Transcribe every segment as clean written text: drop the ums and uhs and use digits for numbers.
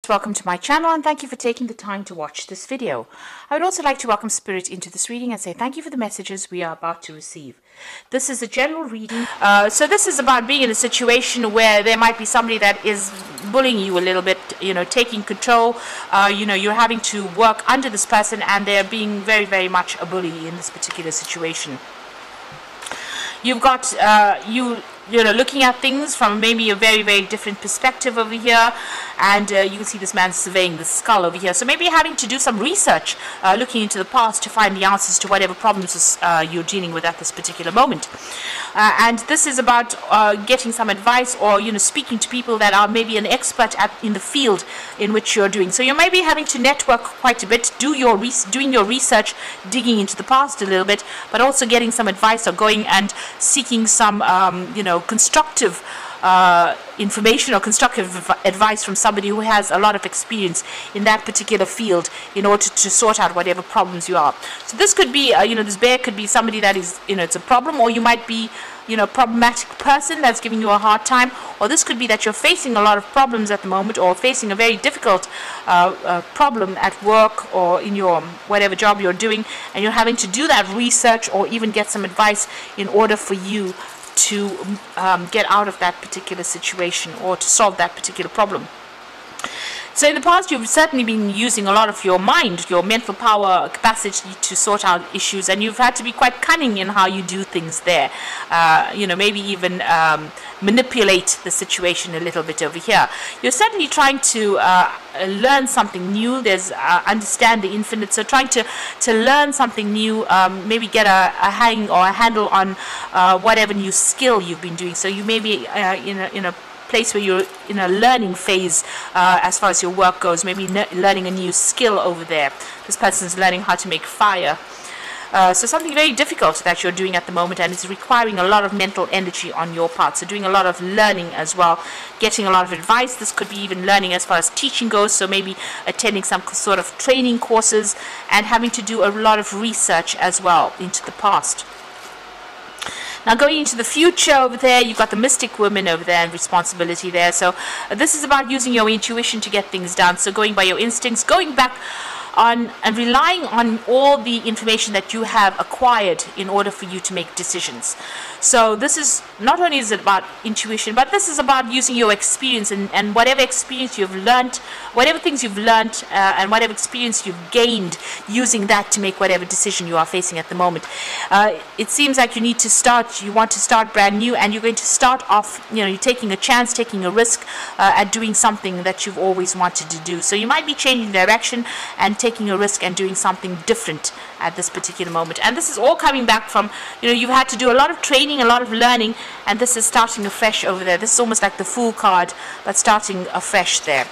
Welcome to my channel and thank you for taking the time to watch this video. I would also like to welcome Spirit into this reading and say thank you for the messages we are about to receive. This is a general reading. So this is about being in a situation where there might be somebody that is bullying you a little bit, taking control. You're having to work under this person and they're being very, very much a bully in this particular situation. You've got looking at things from maybe a very, very different perspective over here, and you can see this man surveying the skull over here. So maybe having to do some research, looking into the past to find the answers to whatever problems you're dealing with at this particular moment. And this is about getting some advice or speaking to people that are maybe an expert in the field in which you're doing. So you may be having to network quite a bit, doing your research, digging into the past a little bit, but also getting some advice or going and seeking some constructive information or constructive advice from somebody who has a lot of experience in that particular field in order to sort out whatever problems you are. So this could be, this bear could be somebody that is, it's a problem, or you might be, a problematic person that's giving you a hard time, or this could be that you're facing a lot of problems at the moment or facing a very difficult problem at work or in your whatever job you're doing, and you're having to do that research or even get some advice in order for you to get out of that particular situation or to solve that particular problem. So in the past, you've certainly been using a lot of your mind, your mental power, capacity to sort out issues, and you've had to be quite cunning in how you do things there. Maybe even manipulate the situation a little bit over here. You're certainly trying to learn something new. There's understand the infinite, so trying to learn something new, maybe get a hang or a handle on whatever new skill you've been doing. So you may be in a place where you're in a learning phase as far as your work goes, maybe learning a new skill over there. This person's learning how to make fire. So something very difficult that you're doing at the moment, and it's requiring a lot of mental energy on your part. So doing a lot of learning as well, getting a lot of advice. This could be even learning as far as teaching goes, so maybe attending some sort of training courses and having to do a lot of research as well into the past. Now going into the future over there, you've got the mystic woman over there and responsibility there. So this is about using your intuition to get things done. So going by your instincts, going back on and relying on all the information that you have acquired in order for you to make decisions. So this is not only is it about intuition, but this is about using your experience and whatever experience you've learned, whatever things you've learned and whatever experience you've gained, using that to make whatever decision you are facing at the moment. It seems like you want to start brand new, and you're going to start off, you're taking a chance, taking a risk at doing something that you've always wanted to do. So you might be changing direction and taking a risk and doing something different at this particular moment. And this is all coming back from, you've had to do a lot of training, a lot of learning, and this is starting afresh over there. This is almost like the Fool card, but starting afresh there.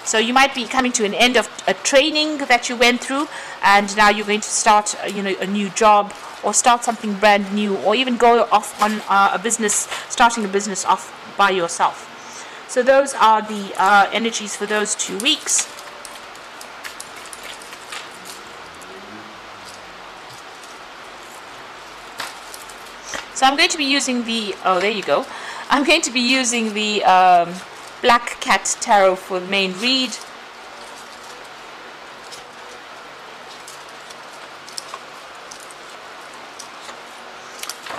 So you might be coming to an end of a training that you went through, and now you're going to start, a new job, or start something brand new, or even go off on starting a business off by yourself. So those are the energies for those 2 weeks. So I'm going to be using the, there you go. I'm going to be using the Black Cat Tarot for the main read.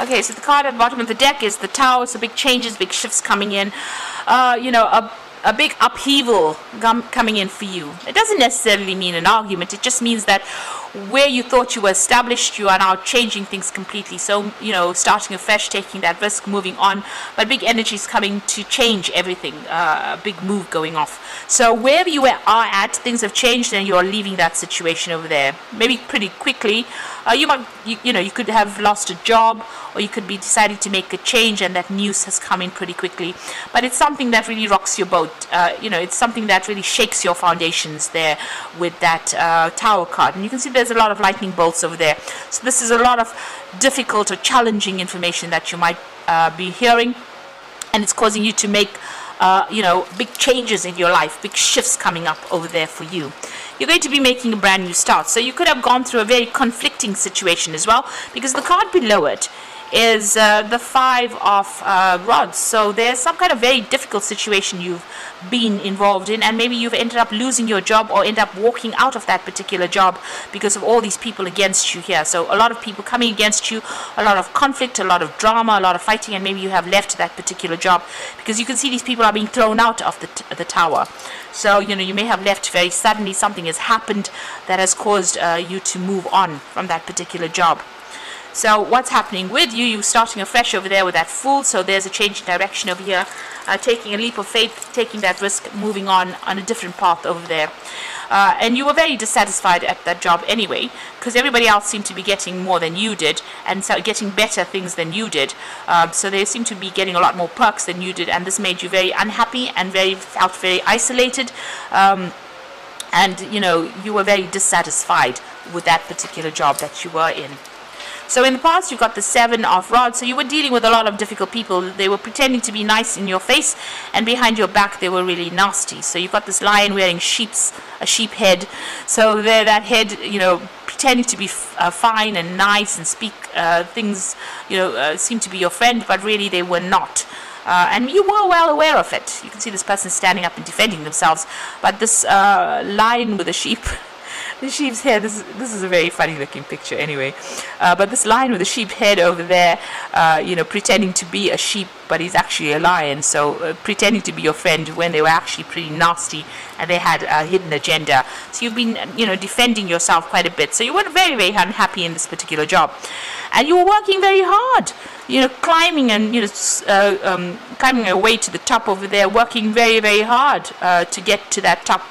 Okay, so the card at the bottom of the deck is the Tower. So big changes, big shifts coming in. A big upheaval coming in for you. It doesn't necessarily mean an argument. It just means that where you thought you were established, you are now changing things completely. So, starting afresh, taking that risk, moving on. But big energies coming to change everything. A big move going off. So wherever you are at, things have changed, and you are leaving that situation over there. Maybe pretty quickly. You could have lost a job, or you could be deciding to make a change, and that news has come in pretty quickly. But it's something that really rocks your boat. It's something that really shakes your foundations there with that Tower card. And you can see there's a lot of lightning bolts over there. So this is a lot of difficult or challenging information that you might be hearing, and it's causing you to make big changes in your life, big shifts coming up over there for you. You're going to be making a brand new start. So you could have gone through a very conflicting situation as well, because the card below it is the 5 of rods. So there's some kind of very difficult situation you've been involved in, and maybe you've ended up losing your job or end up walking out of that particular job because of all these people against you here. So a lot of people coming against you, a lot of conflict, a lot of drama, a lot of fighting, and maybe you have left that particular job because you can see these people are being thrown out of the tower. So you may have left very suddenly. Something has happened that has caused you to move on from that particular job. So what's happening with you? You're starting afresh over there with that Fool. So there's a change in direction over here, taking a leap of faith, taking that risk, moving on a different path over there. And you were very dissatisfied at that job anyway, because everybody else seemed to be getting more than you did, and so getting better things than you did. So they seemed to be getting a lot more perks than you did, and this made you very unhappy and felt very isolated. And you were very dissatisfied with that particular job that you were in. So in the past, you got the 7 of rods. So you were dealing with a lot of difficult people. They were pretending to be nice in your face, and behind your back, they were really nasty. So you've got this lion wearing a sheep head. So there, that head, pretending to be fine and nice and speak things, seem to be your friend, but really they were not. And you were well aware of it. You can see this person standing up and defending themselves. But this lion with a the sheep's head, this is a very funny looking picture anyway. But this lion with a sheep head over there, pretending to be a sheep, but he's actually a lion. So pretending to be your friend when they were actually pretty nasty and they had a hidden agenda. So you've been, defending yourself quite a bit. So you were very, very unhappy in this particular job. And you were working very hard, climbing and, climbing your way to the top over there, working very, very hard to get to that top.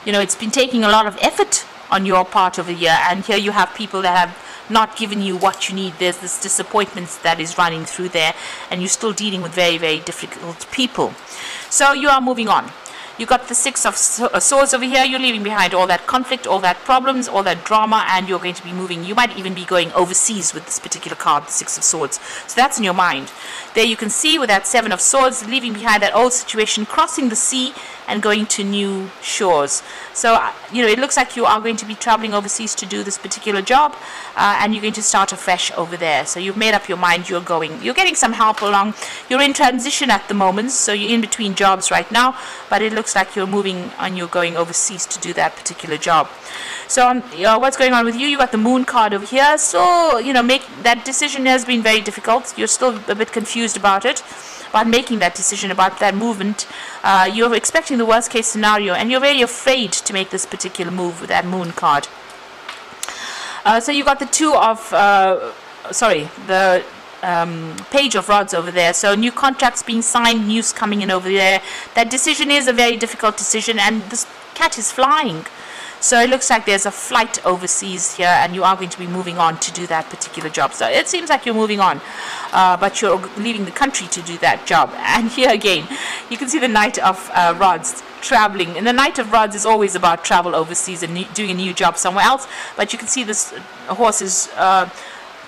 It's been taking a lot of effort on your part over here, and here you have people that have not given you what you need. There's this disappointment that is running through there, and you're still dealing with very, very difficult people. So you are moving on. You got the 6 of swords over here. You're leaving behind all that conflict, all that problems, all that drama, and you're going to be moving. You might even be going overseas with this particular card, the 6 of swords. So that's in your mind. There you can see with that 7 of swords, leaving behind that old situation, crossing the sea and going to new shores. So, it looks like you are going to be traveling overseas to do this particular job, and you're going to start afresh over there. So you've made up your mind, you're going. You're getting some help along. You're in transition at the moment, so you're in between jobs right now, but it looks like you're moving and you're going overseas to do that particular job. So what's going on with you? You got the Moon card over here. So, make that decision has been very difficult. You're still a bit confused about it, about making that decision about that movement. You're expecting the worst case scenario, and you're very afraid to make this particular move with that Moon card. So you got the 2 of, the Page of Rods over there. So new contracts being signed, news coming in over there. That decision is a very difficult decision, and this cat is flying. So it looks like there's a flight overseas here, and you are going to be moving on to do that particular job. So it seems like you're moving on, but you're leaving the country to do that job. And here again, you can see the Knight of Rods traveling. And the Knight of Rods is always about travel overseas and doing a new job somewhere else. But you can see this horse is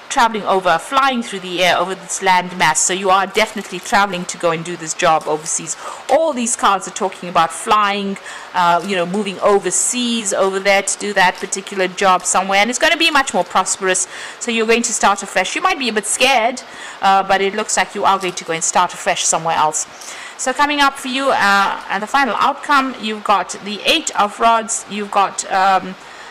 traveling over, flying through the air over this land mass. So you are definitely traveling to go and do this job overseas. All these cards are talking about flying, moving overseas over there to do that particular job somewhere, and it's going to be much more prosperous. So you're going to start afresh. You might be a bit scared, but it looks like you are going to go and start afresh somewhere else. So coming up for you, and the final outcome, you've got the 8 of Rods, you've got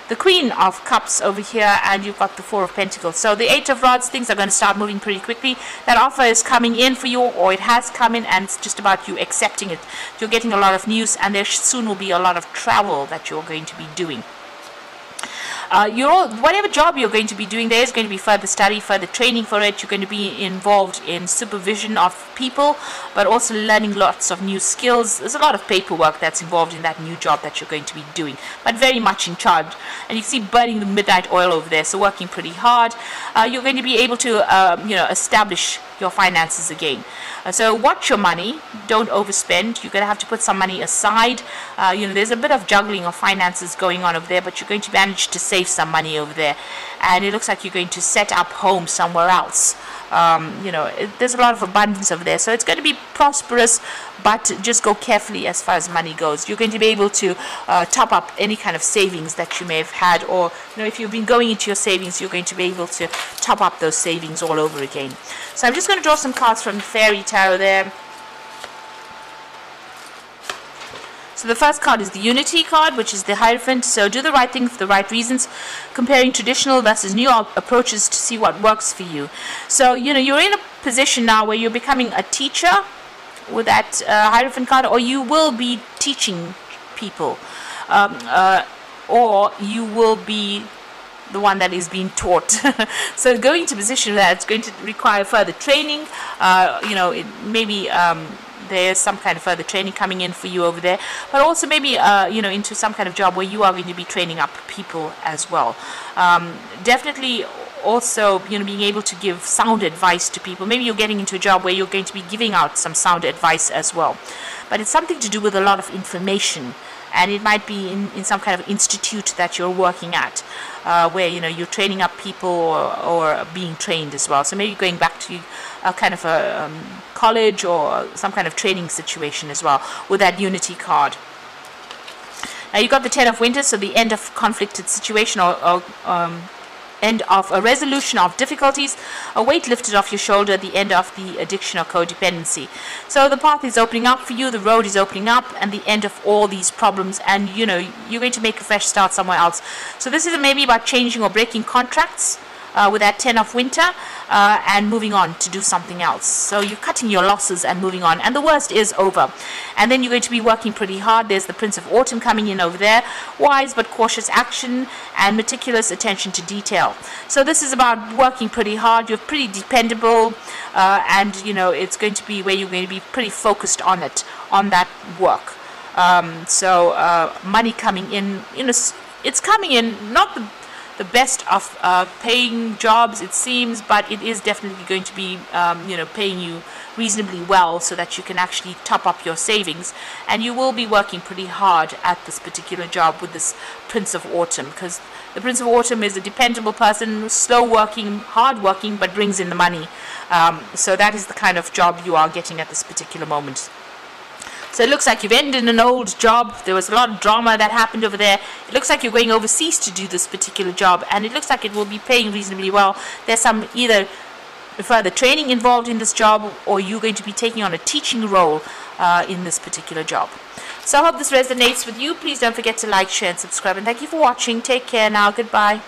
the Queen of Cups over here, and you've got the 4 of Pentacles. So the 8 of Rods, things are going to start moving pretty quickly. That offer is coming in for you, or it has come in, and it's just about you accepting it. You're getting a lot of news, and there soon will be a lot of travel that you're going to be doing. Whatever job you're going to be doing, there is going to be further study, further training for it. You're going to be involved in supervision of people, but also learning lots of new skills. There's a lot of paperwork that's involved in that new job that you're going to be doing, but very much in charge. And you see burning the midnight oil over there, so working pretty hard. You're going to be able to establish your finances again. So watch your money, don't overspend. You're going to have to put some money aside. There's a bit of juggling of finances going on over there, but you're going to manage to save some money over there. And it looks like you're going to set up home somewhere else. There's a lot of abundance over there, so it's going to be prosperous, but just go carefully as far as money goes. You're going to be able to top up any kind of savings that you may have had, or if you've been going into your savings, you're going to be able to top up those savings all over again. So I'm just going to draw some cards from the Fairy Tarot there. So the first card is the Unity card, which is the Hierophant. So do the right thing for the right reasons, comparing traditional versus new approaches to see what works for you. So, you're in a position now where you're becoming a teacher with that Hierophant card, or you will be teaching people, or you will be the one that is being taught. So going to a position where it's going to require further training, maybe there's some kind of further training coming in for you over there, but also maybe into some kind of job where you are going to be training up people as well. Definitely also being able to give sound advice to people. Maybe you're getting into a job where you're going to be giving out some sound advice as well, but it's something to do with a lot of information, and it might be in some kind of institute that you're working at, where you're training up people or being trained as well. So maybe going back to a kind of a college or some kind of training situation as well with that Unity card. Now you've got the Ten of Winter, so the end of conflicted situation, or end of a resolution of difficulties, a weight lifted off your shoulder, the end of the addiction or codependency. So the path is opening up for you, the road is opening up, and the end of all these problems, and you're going to make a fresh start somewhere else. So this is maybe about changing or breaking contracts with that Ten of Winter, and moving on to do something else. So you're cutting your losses and moving on, and the worst is over. And then you're going to be working pretty hard. There's the Prince of Autumn coming in over there. Wise but cautious action and meticulous attention to detail. So this is about working pretty hard. You're pretty dependable, and it's going to be where you're going to be pretty focused on it, on that work. Money coming in, it's coming in, not the best of paying jobs, it seems, but it is definitely going to be paying you reasonably well, so that you can actually top up your savings, and you will be working pretty hard at this particular job with this Prince of Autumn, because the Prince of Autumn is a dependable person, slow working, hard working, but brings in the money. So that is the kind of job you are getting at this particular moment. So it looks like you've ended an old job. There was a lot of drama that happened over there. It looks like you're going overseas to do this particular job, and it looks like it will be paying reasonably well. There's some either further training involved in this job, or you're going to be taking on a teaching role in this particular job. So I hope this resonates with you. Please don't forget to like, share, and subscribe. And thank you for watching. Take care now. Goodbye.